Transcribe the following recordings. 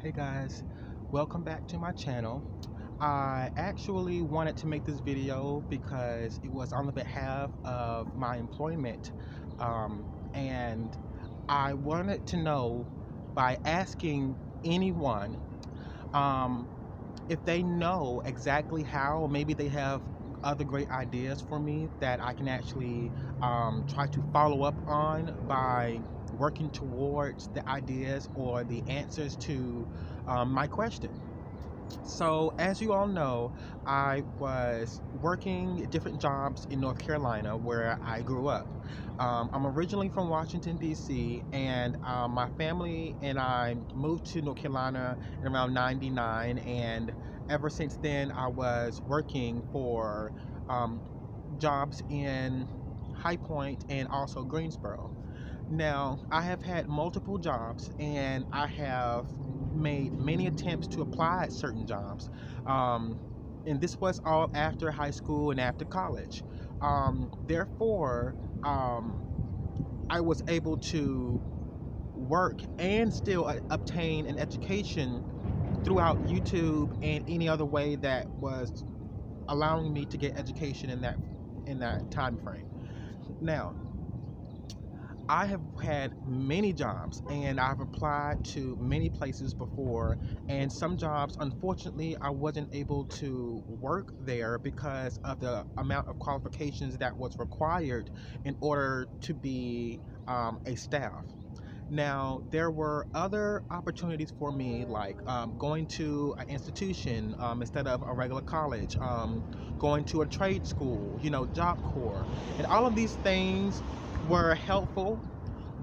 Hey guys, welcome back to my channel. I actually wanted to make this video because it was on the behalf of my employment, and I wanted to know by asking anyone um, if they know exactly how, maybe they have other great ideas for me that I can actually try to follow up on by working towards the ideas or the answers to my question. So, as you all know, I was working different jobs in North Carolina where I grew up. I'm originally from Washington, D.C., and my family and I moved to North Carolina in around '99. And ever since then, I was working for um, jobs in High Point and also Greensboro. Now, I have had multiple jobs and I have made many attempts to apply at certain jobs. Um, and this was all after high school and after college. Therefore, I was able to work and still obtain an education throughout YouTube and any other way that was allowing me to get education in that time frame. Now, I have had many jobs and I've applied to many places before, and some jobs, unfortunately, I wasn't able to work there because of the amount of qualifications that was required in order to be a staff. Now, there were other opportunities for me, like going to an institution instead of a regular college, going to a trade school, Job Corps. And all of these things were helpful,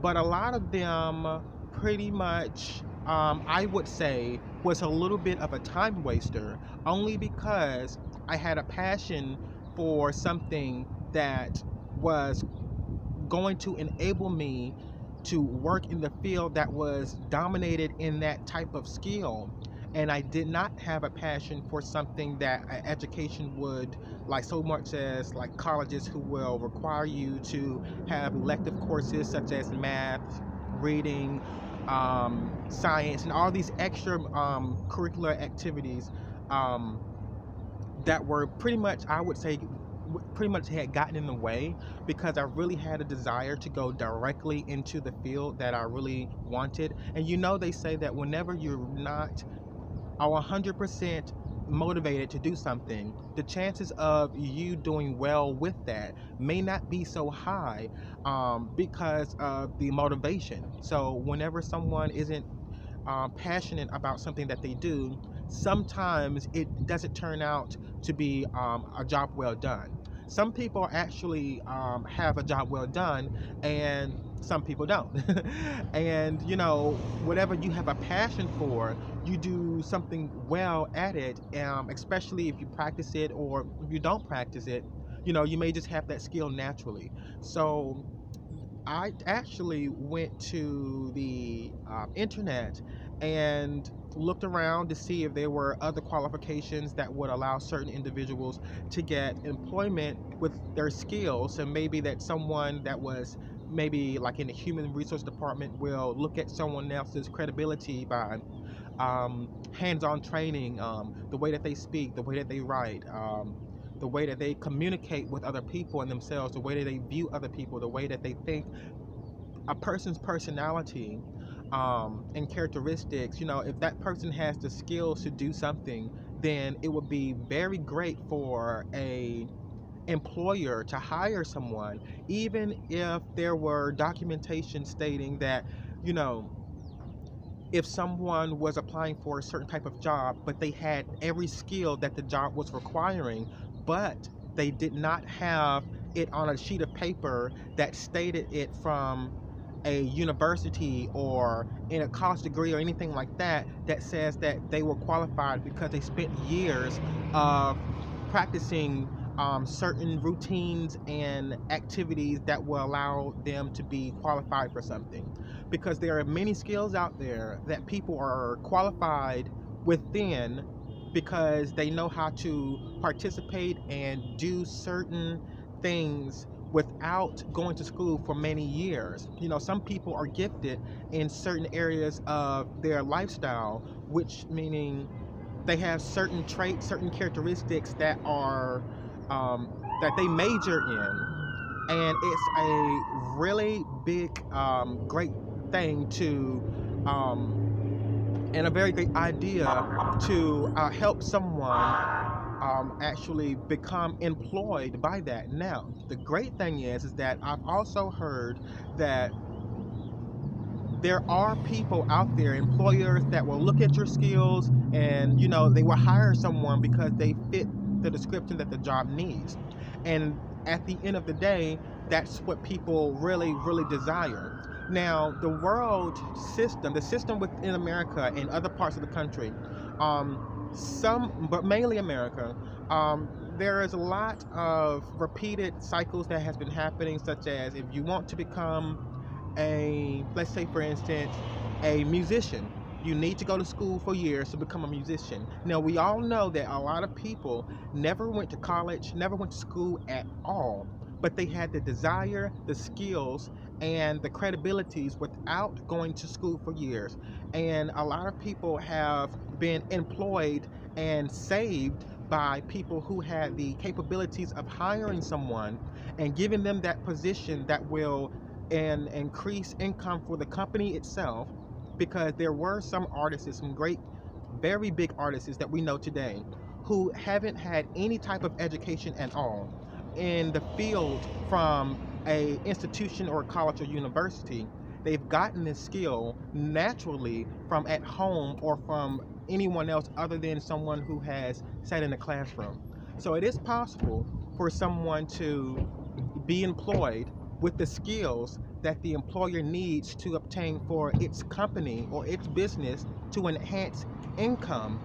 but a lot of them pretty much, I would say, was a little bit of a time waster, only because I had a passion for something that was going to enable me to work in the field that was dominated in that type of skill. And I did not have a passion for something that education would, like so much as like colleges who will require you to have elective courses such as math, reading, science, and all these extra curricular activities um, that were pretty much, I would say, pretty much had gotten in the way because I really had a desire to go directly into the field that I really wanted. And they say that whenever you're not 100% motivated to do something, the chances of you doing well with that may not be so high because of the motivation. So whenever someone isn't passionate about something that they do, sometimes it doesn't turn out to be a job well done. Some people actually have a job well done, and some people don't. And whatever you have a passion for, you do something well at it, especially if you practice it or if you don't practice it. You may just have that skill naturally. So I actually went to the internet and looked around to see if there were other qualifications that would allow certain individuals to get employment with their skills. And maybe that someone that was maybe like in the human resource department will look at someone else's credibility by hands-on training, the way that they speak, the way that they write, the way that they communicate with other people and themselves, the way that they view other people, the way that they think. A person's personality and characteristics, if that person has the skills to do something, then it would be very great for a employer to hire someone, even if there were documentation stating that, you know, if someone was applying for a certain type of job, but they had every skill that the job was requiring, but they did not have it on a sheet of paper that stated it from a university or in a college degree or anything like that, that says that they were qualified because they spent years of practicing certain routines and activities that will allow them to be qualified for something. Because there are many skills out there that people are qualified within because they know how to participate and do certain things without going to school for many years. You know, some people are gifted in certain areas of their lifestyle, which meaning they have certain traits, certain characteristics that are that they major in, and it's a really big, great thing to, and a very great idea to help someone actually become employed by that. Now, the great thing is that I've also heard that there are people out there, employers that will look at your skills and they will hire someone because they fit the description that the job needs. And at the end of the day, that's what people really, really desire. Now, the world system, the system within America and other parts of the country, but mainly America, there is a lot of repeated cycles that has been happening, such as if you want to become let's say for instance, a musician, you need to go to school for years to become a musician. Now, we all know that a lot of people never went to college, never went to school at all, but they had the desire, the skills, and the credibilities without going to school for years. And a lot of people have been employed and saved by people who had the capabilities of hiring someone and giving them that position that will and increase income for the company itself, because there were some artists, some great, very big artists that we know today who haven't had any type of education at all in the field from a institution or college or university. They've gotten this skill naturally from at home or from anyone else other than someone who has sat in a classroom. So it is possible for someone to be employed with the skills that the employer needs to obtain for its company or its business to enhance income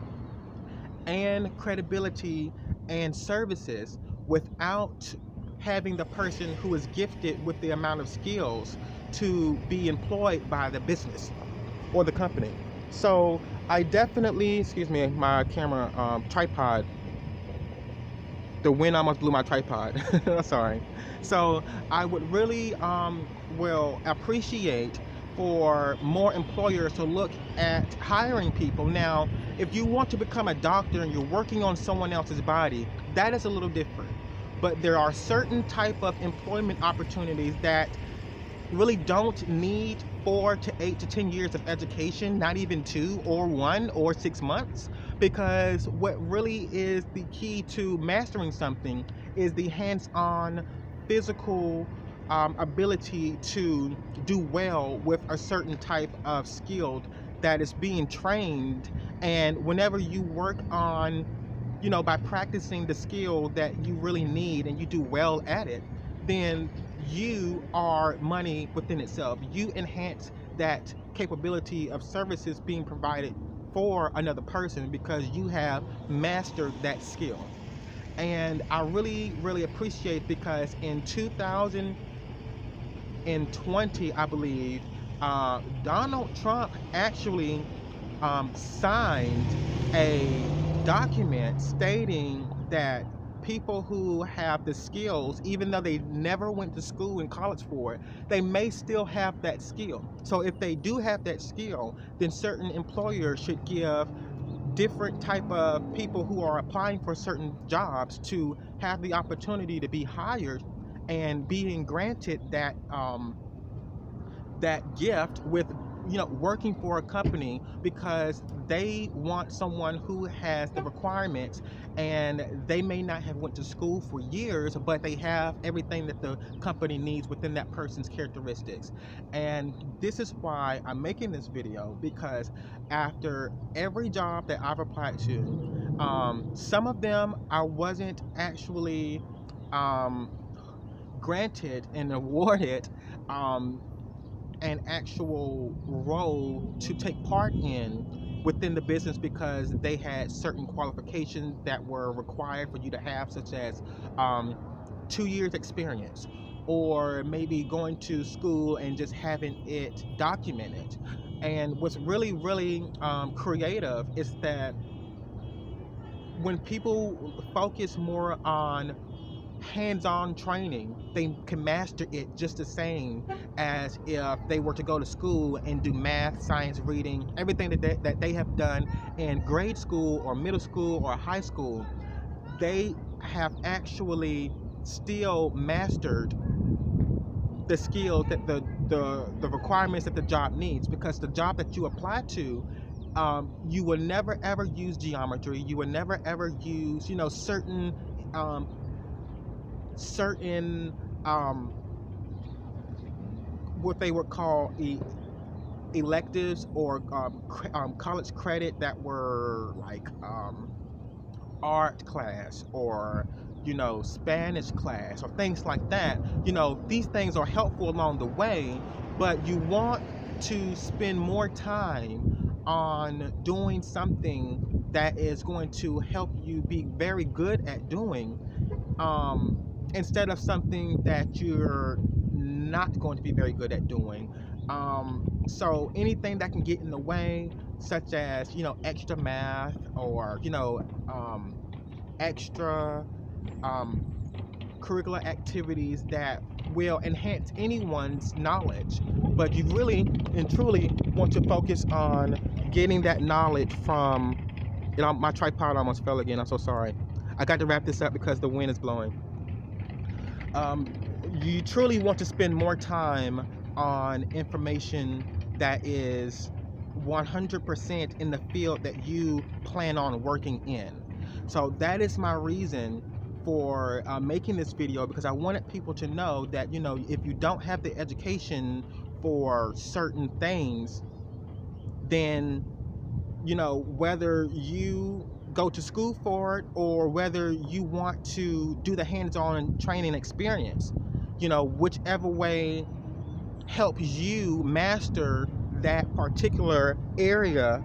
and credibility and services without having the person who is gifted with the amount of skills to be employed by the business or the company. So I definitely, excuse me, my camera tripod, the wind almost blew my tripod. Sorry. So I would really will appreciate for more employers to look at hiring people. Now, if you want to become a doctor and you're working on someone else's body, that is a little different. But there are certain type of employment opportunities that really don't need 4 to 8 to 10 years of education, not even 2 or 1 or 6 months, because what really is the key to mastering something is the hands-on physical ability to do well with a certain type of skill that is being trained. And whenever you work on, by practicing the skill that you really need and you do well at it, then you are money within itself. You enhance that capability of services being provided for another person because you have mastered that skill. And I really, really appreciate, because in 2020, I believe, Donald Trump actually signed a document stating that people who have the skills, even though they never went to school and college for it, they may still have that skill. So if they do have that skill, then certain employers should give different type of people who are applying for certain jobs to have the opportunity to be hired and being granted that gift with working for a company, because they want someone who has the requirements, and they may not have went to school for years, but they have everything that the company needs within that person's characteristics. And this is why I'm making this video, because after every job that I've applied to, some of them I wasn't actually granted and awarded an actual role to take part in within the business, because they had certain qualifications that were required for you to have, such as 2 years experience, or maybe going to school and just having it documented. And what's really, really creative is that when people focus more on hands-on training they can master it just the same as if they were to go to school and do math, science, reading, everything that they have done in grade school or middle school or high school. They have actually still mastered the skills that the requirements that the job needs, because the job that you apply to, you will never ever use geometry. You will never ever use, you know, um, certain what they would call electives or college credit that were like art class or, you know, Spanish class or things like that. You know, these things are helpful along the way, but you want to spend more time on doing something that is going to help you be very good at doing, instead of something that you're not going to be very good at doing. So anything that can get in the way, such as, you know, extra math or, you know, extra um, curricular activities that will enhance anyone's knowledge, but you really and truly want to focus on getting that knowledge from, you know, my tripod almost fell again. I'm so sorry. I got to wrap this up because the wind is blowing. You truly want to spend more time on information that is 100% in the field that you plan on working in. So that is my reason for making this video, because I wanted people to know that, you know, if you don't have the education for certain things, then, you know, whether you go to school for it or whether you want to do the hands-on training experience, you know, whichever way helps you master that particular area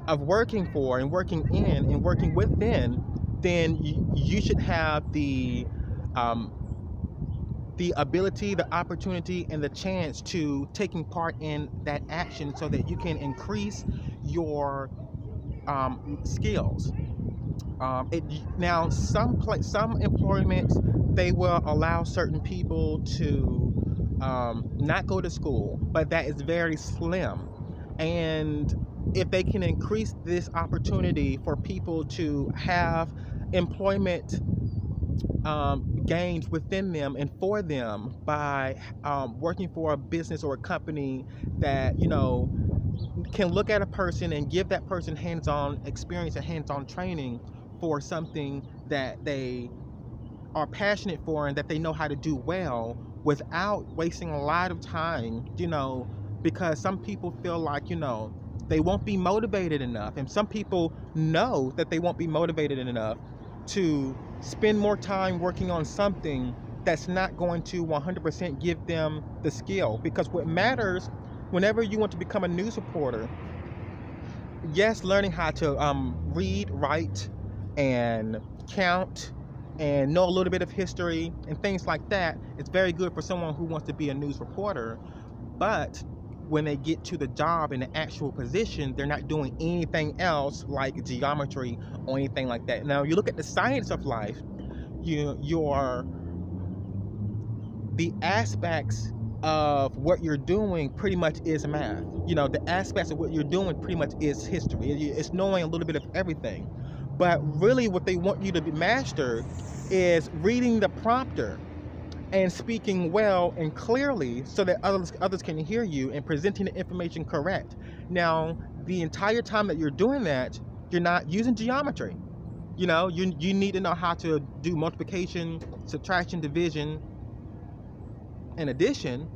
of working for and working in and working within, then you should have the ability, the opportunity, and the chance to taking part in that action so that you can increase your skills. Now, some employments, they will allow certain people to not go to school, but that is very slim. And if they can increase this opportunity for people to have employment gains within them and for them by working for a business or a company that, you know, can look at a person and give that person hands-on experience and hands-on training for something that they are passionate for and that they know how to do well without wasting a lot of time, you know, because some people feel like, you know, they won't be motivated enough, and some people know that they won't be motivated enough to spend more time working on something that's not going to 100% give them the skill. Because what matters whenever you want to become a news reporter, yes, learning how to read, write, and count, and know a little bit of history and things like that, it's very good for someone who wants to be a news reporter. But when they get to the job in the actual position, they're not doing anything else like geometry or anything like that. Now, you look at the science of life, the aspects of what you're doing pretty much is math. You know, the aspects of what you're doing pretty much is history. It's knowing a little bit of everything. But really what they want you to master is reading the prompter and speaking well and clearly so that others can hear you and presenting the information correct. Now, the entire time that you're doing that, you're not using geometry. You know, you need to know how to do multiplication, subtraction, division, and addition.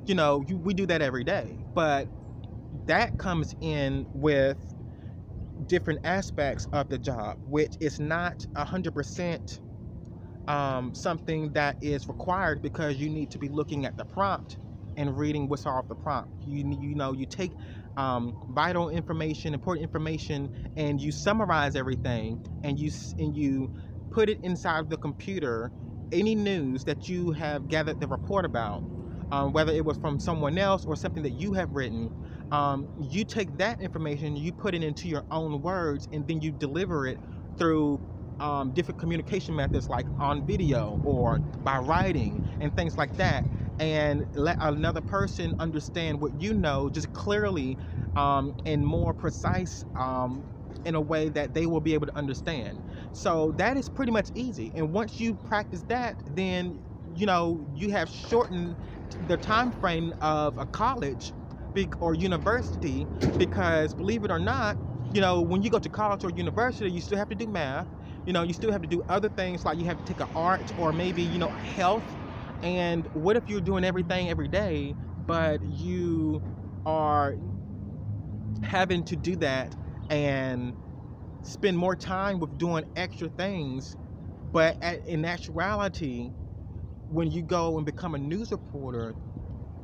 You know, we do that every day, but that comes in with different aspects of the job, which is not 100% something that is required, because you need to be looking at the prompt and reading what's off the prompt. You know, you take vital information, important information, and you summarize everything, and you put it inside the computer. Any news that you have gathered the report about, whether it was from someone else or something that you have written, you take that information, you put it into your own words, and then you deliver it through different communication methods, like on video or by writing and things like that, and let another person understand what you know just clearly, and more precise, in a way that they will be able to understand. So that is pretty much easy. And once you practice that, then you have shortened the time frame of a college or university, because believe it or not, when you go to college or university, you still have to do math. You still have to do other things, like you have to take an art or maybe health. And what if you're doing everything every day, but you are having to do that and spend more time with doing extra things, but in actuality, when you go and become a news reporter,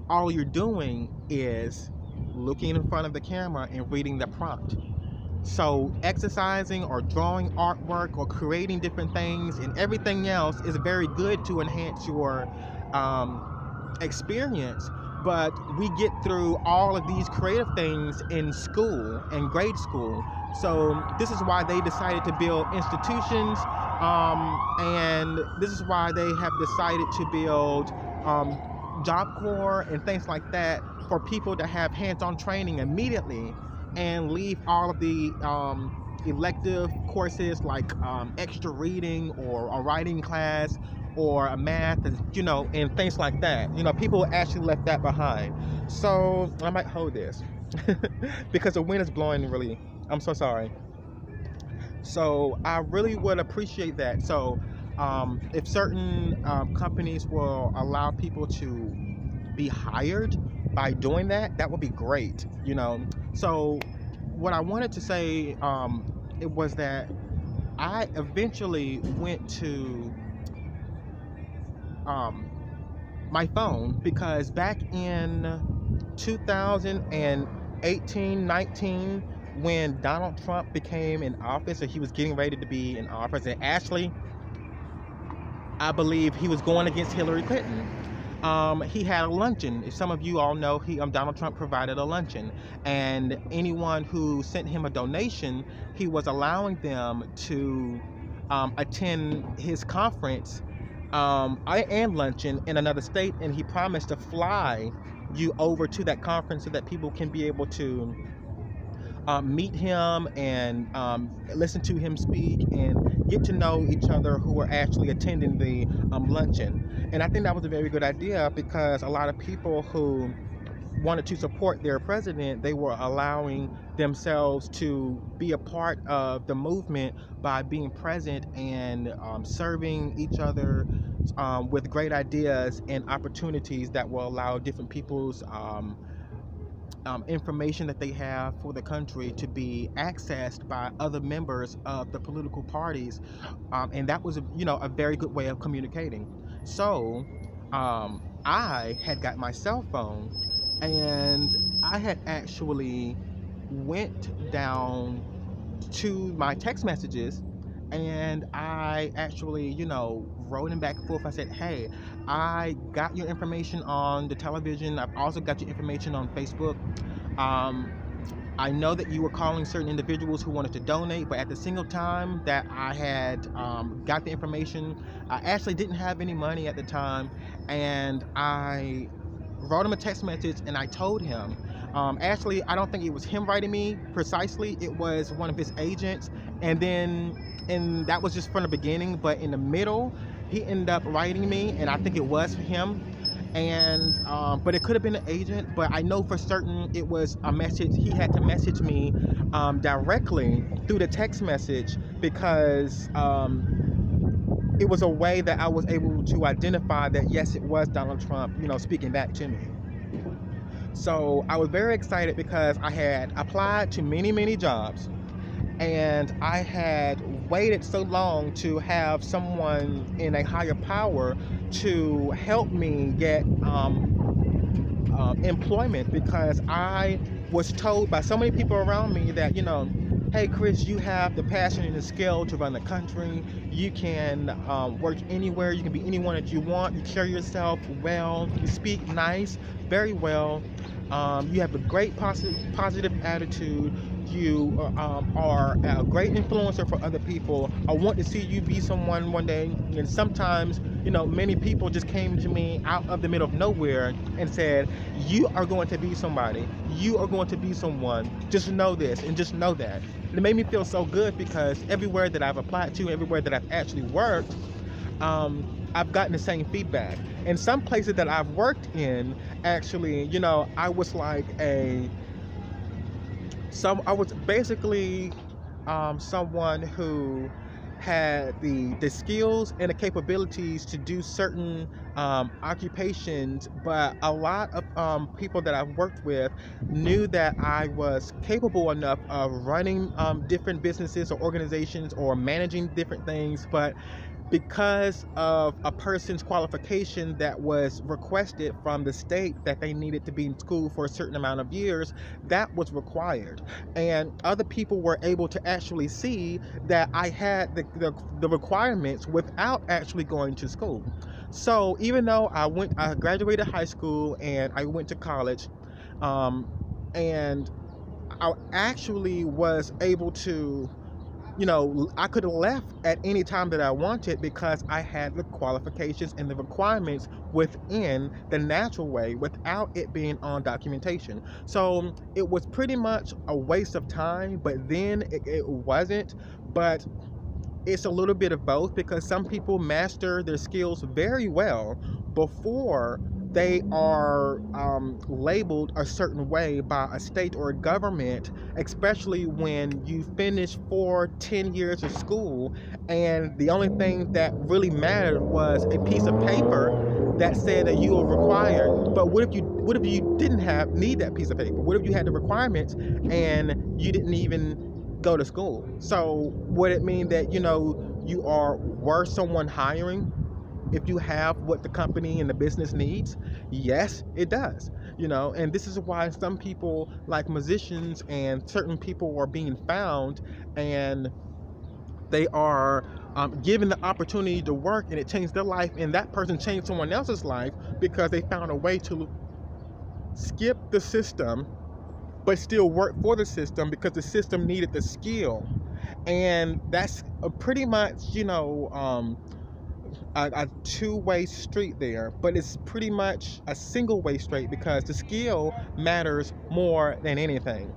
all you're doing is looking in front of the camera and reading the prompt. So exercising or drawing artwork or creating different things and everything else is very good to enhance your experience. But we get through all of these creative things in school, in grade school. So this is why they decided to build institutions, and this is why they have decided to build Job Corps and things like that, for people to have hands-on training immediately and leave all of the elective courses, like extra reading or a writing class or a math, and things like that. People actually left that behind. So I might hold this because the wind is blowing really. I'm so sorry. So I really would appreciate that. So if certain companies will allow people to be hired by doing that, that would be great. So what I wanted to say, it was that I eventually went to my phone, because back in 2018, 19, when Donald Trump became in office, or he was getting ready to be in office, and actually, I believe he was going against Hillary Clinton. He had a luncheon. If some of you all know, Donald Trump provided a luncheon, and anyone who sent him a donation, he was allowing them to attend his conference and luncheon in another state, and he promised to fly you over to that conference so that people can be able to meet him and listen to him speak and get to know each other who were actually attending the luncheon. And I think that was a very good idea, because a lot of people who wanted to support their president, they were allowing themselves to be a part of the movement by being present and serving each other with great ideas and opportunities that will allow different people's information that they have for the country to be accessed by other members of the political parties, and that was a very good way of communicating. So I had got my cell phone, and I had actually went down to my text messages, and I actually, wrote him back and forth. I said, hey, I got your information on the television. I've also got your information on Facebook. I know that you were calling certain individuals who wanted to donate, but at the single time that I had got the information, I actually didn't have any money at the time, and I wrote him a text message, and I told him, actually, I don't think it was him writing me precisely, it was one of his agents, and that was just from the beginning, but in the middle, he ended up writing me, and I think it was him. And but it could have been an agent, but I know for certain it was a message. He had to message me directly through the text message, because it was a way that I was able to identify that, yes, it was Donald Trump, speaking back to me. So I was very excited, because I had applied to many, many jobs, and I had waited so long to have someone in a higher power to help me get employment, because I was told by so many people around me that, hey, Chris, you have the passion and the skill to run the country. You can work anywhere. You can be anyone that you want. You carry yourself well. You speak nice, very well. You have a great positive attitude. you are a great influencer for other people. I want to see you be someone one day. And sometimes, many people just came to me out of the middle of nowhere and said, you are going to be somebody. You are going to be someone. Just know this and just know that. And it made me feel so good because everywhere that I've applied to, everywhere that I've actually worked, I've gotten the same feedback. And some places that I've worked in, actually, I was like I was basically someone who had the skills and the capabilities to do certain occupations, but a lot of people that I've worked with knew that I was capable enough of running different businesses or organizations or managing different things, but because of a person's qualification that was requested from the state that they needed to be in school for a certain amount of years, that was required. And other people were able to actually see that I had the requirements without actually going to school. So even though I graduated high school and I went to college, and I actually was able to, I could have left at any time that I wanted because I had the qualifications and the requirements within the natural way without it being on documentation. So it was pretty much a waste of time, but then it wasn't. But it's a little bit of both because some people master their skills very well before they are labeled a certain way by a state or a government, especially when you finish 10 years of school and the only thing that really mattered was a piece of paper that said that you were required. But what if you didn't need that piece of paper? What if you had the requirements and you didn't even go to school? So would it mean that you are worth someone hiring if you have what the company and the business needs? Yes, it does. And this is why some people, like musicians and certain people, are being found and they are given the opportunity to work, and it changed their life, and that person changed someone else's life because they found a way to skip the system but still work for the system because the system needed the skill. And that's pretty much, a two-way street there, but it's pretty much a single-way street because the skill matters more than anything.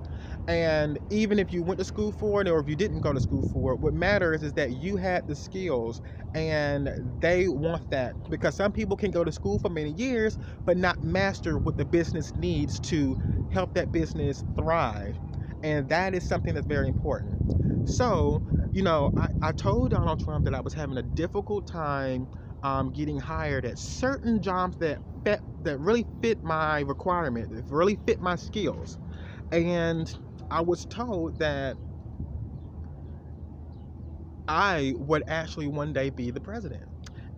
And even if you went to school for it or if you didn't go to school for it, what matters is that you had the skills, and they want that because some people can go to school for many years but not master what the business needs to help that business thrive. And that is something that's very important. So, I told Donald Trump that I was having a difficult time getting hired at certain jobs that really fit my requirement, that really fit my skills. And I was told that I would actually one day be the president.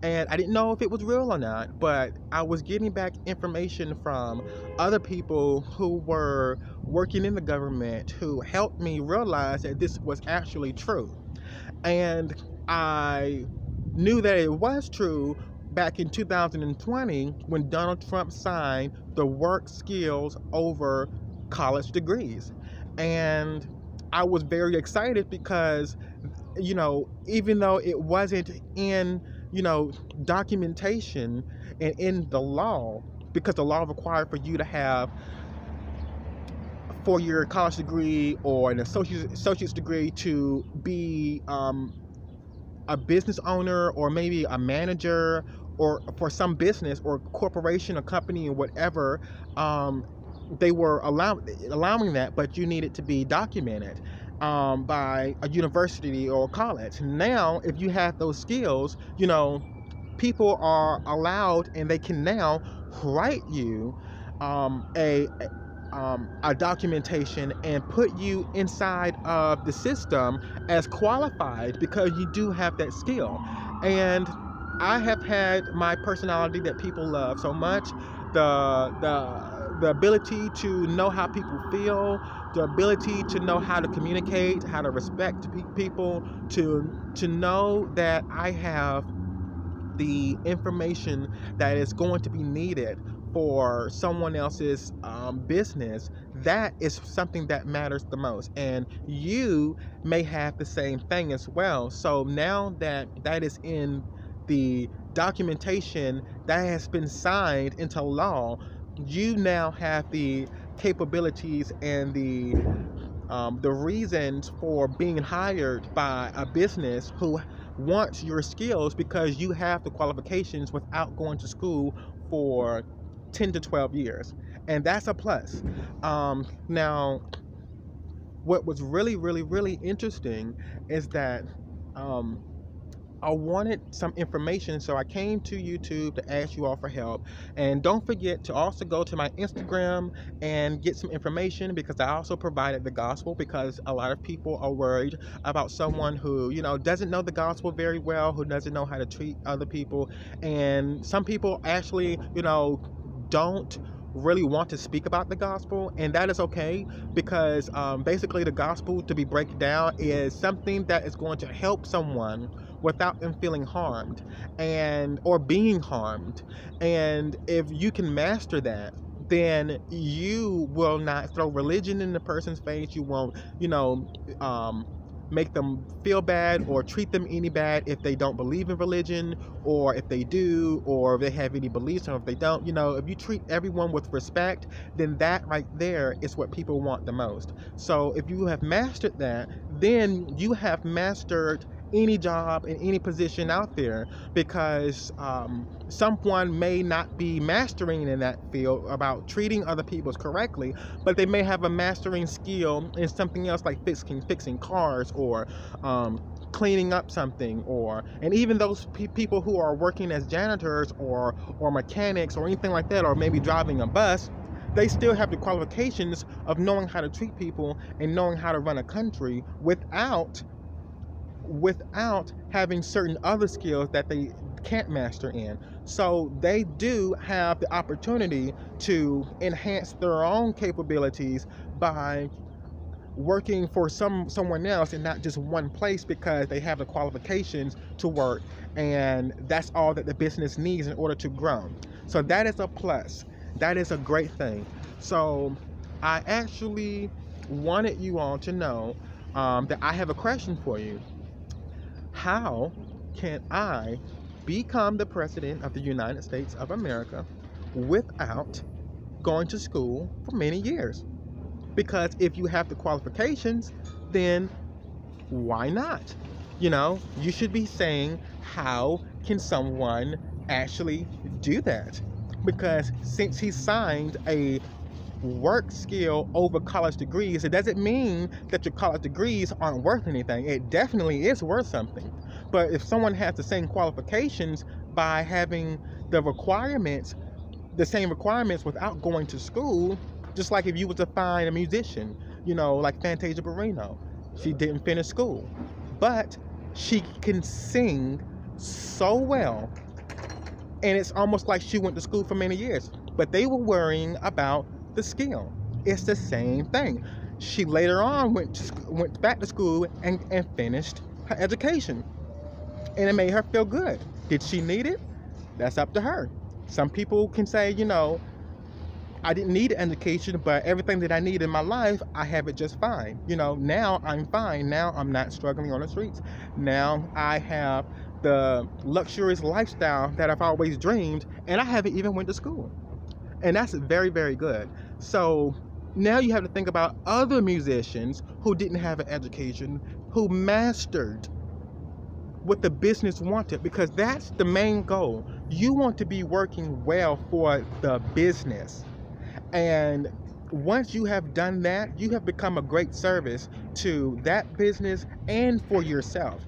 And I didn't know if it was real or not, but I was getting back information from other people who were working in the government who helped me realize that this was actually true. And I knew that it was true back in 2020 when Donald Trump signed the work skills over college degrees. And I was very excited because, even though it wasn't in, documentation and in the law, because the law required for you to have a 4-year college degree or an associate's degree to be a business owner or maybe a manager or for some business or corporation or company or whatever. They were allowing that, but you needed to be documented by a university or college. Now, if you have those skills, people are allowed and they can now write you a documentation and put you inside of the system as qualified because you do have that skill. And I have had my personality that people love so much, the ability to know how people feel, the ability to know how to communicate, how to respect people, to know that I have the information that is going to be needed for someone else's business, that is something that matters the most. And you may have the same thing as well. So now that that is in the documentation, that has been signed into law, you now have the capabilities and the reasons for being hired by a business who wants your skills because you have the qualifications without going to school for 10 to 12 years. And that's a plus. Now, what was really, really, really interesting is that um, I wanted some information, so I came to YouTube to ask you all for help. And don't forget to also go to my Instagram and get some information, because I also provided the gospel, because a lot of people are worried about someone who, doesn't know the gospel very well, who doesn't know how to treat other people. And some people actually, don't really want to speak about the gospel, and that is okay, because basically the gospel, to be break down, is something that is going to help someone without them feeling harmed and or being harmed. And if you can master that, then you will not throw religion in the person's face. You won't, make them feel bad or treat them any bad if they don't believe in religion, or if they do, or if they have any beliefs, or if they don't. If you treat everyone with respect, then that right there is what people want the most. So if you have mastered that, then you have mastered any job in any position out there, because someone may not be mastering in that field about treating other people correctly, but they may have a mastering skill in something else, like fixing cars, or cleaning up something, and even those people who are working as janitors or mechanics or anything like that, or maybe driving a bus, they still have the qualifications of knowing how to treat people and knowing how to run a country without having certain other skills that they can't master in. So they do have the opportunity to enhance their own capabilities by working for someone else and not just one place, because they have the qualifications to work, and that's all that the business needs in order to grow. So that is a plus. That is a great thing. So I actually wanted you all to know that I have a question for you. How can I become the president of the United States of America without going to school for many years? Because if you have the qualifications, then why not? You should be saying, how can someone actually do that? Because since he signed a work skill over college degrees, it doesn't mean that your college degrees aren't worth anything. It definitely is worth something. But if someone has the same qualifications by having the same requirements without going to school, just like if you were to find a musician, like Fantasia Barrino, she didn't finish school, but she can sing so well, and it's almost like she went to school for many years, but they were worrying about the skill. It's the same thing. She later on went back to school and finished her education, and it made her feel good. Did she need it? That's up to her. Some people can say, I didn't need an education, but everything that I need in my life, I have it just fine. Now I'm fine. Now I'm not struggling on the streets. Now I have the luxurious lifestyle that I've always dreamed, and I haven't even went to school. And that's very, very good. So now you have to think about other musicians who didn't have an education, who mastered what the business wanted, because that's the main goal. You want to be working well for the business. And once you have done that, you have become a great service to that business and for yourself.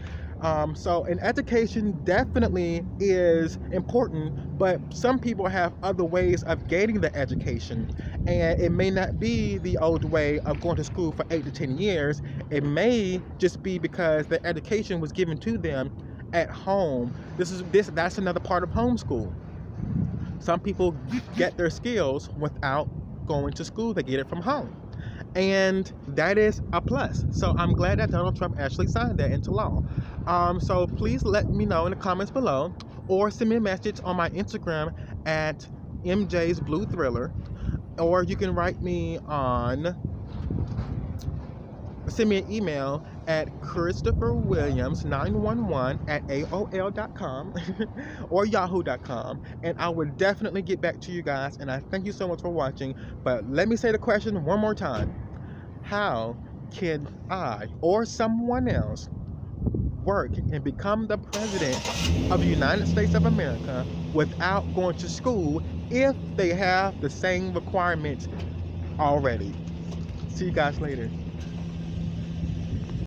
So an education definitely is important, but some people have other ways of gaining the education, and it may not be the old way of going to school for 8 to 10 years. It may just be because the education was given to them at home. That's another part of homeschool. Some people get their skills without going to school. They get it from home. And that is a plus. So I'm glad that Donald Trump actually signed that into law. So please let me know in the comments below, or send me a message on my Instagram at MJ's Blue Thriller, or you can write me on, send me an email at christopherwilliams911@aol.com or yahoo.com, and I will definitely get back to you guys. And I thank you so much for watching. But let me say the question one more time. How can I or someone else work and become the president of the United States of America without going to school if they have the same requirements already? See you guys later.